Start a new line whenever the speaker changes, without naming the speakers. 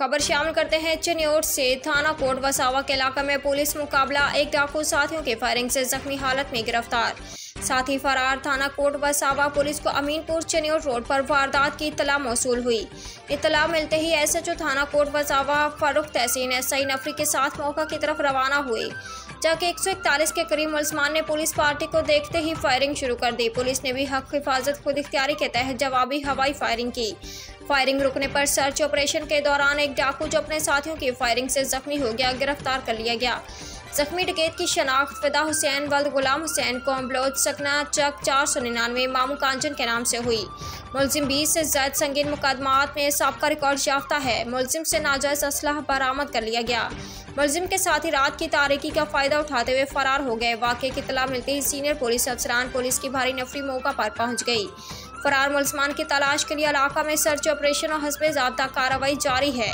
खबर शामिल करते हैं चिन्योट से। थाना कोट वसावा के इलाके में पुलिस मुकाबला, एक डाकू साथियों की फायरिंग से जख्मी हालत में गिरफ्तार, साथी फरार। थाना कोट वसावा पुलिस को अमीनपुर चिन्योट रोड पर वारदात की इत्तला मौसूल हुई। इत्तला मिलते ही एसएचओ थाना कोट वसावा फारूक तहसीन एसआई नफरी के साथ मौका की तरफ रवाना हुए, जबकि 141 के करीब मुलजमान ने पुलिस पार्टी को देखते ही फायरिंग शुरू कर दी। पुलिस ने भी हक हिफाजत खुद इख्तियारी के तहत जवाबी हवाई फायरिंग की। फायरिंग रुकने पर सर्च ऑपरेशन के दौरान एक डाकू जो अपने साथियों की फायरिंग से जख्मी हो गया, गिरफ्तार कर लिया गया। जख्मी डकैत की शनाख्त फिदा हुसैन वल्द गुलाम हुसैन कौम बलोच सकना चक 499 मामू कांचन के नाम से हुई। मुलजिम 20 से ज्यादा संगीन मुकदमात में साबका रिकॉर्ड याफ्ता है। मुलजिम से नाजायज असलहा बरामद कर लिया गया। मुलजिम के साथ ही रात की तारीकी का फायदा उठाते हुए फरार हो गए। वाक़े की इत्तला मिलते ही सीनियर पुलिस अफसरान पुलिस की भारी नफरी मौका पर पहुंच गई। फरार मुलजमान की तलाश के लिए इलाका में सर्च ऑपरेशन और हस्बे ज़ाब्ता कार्रवाई जारी है।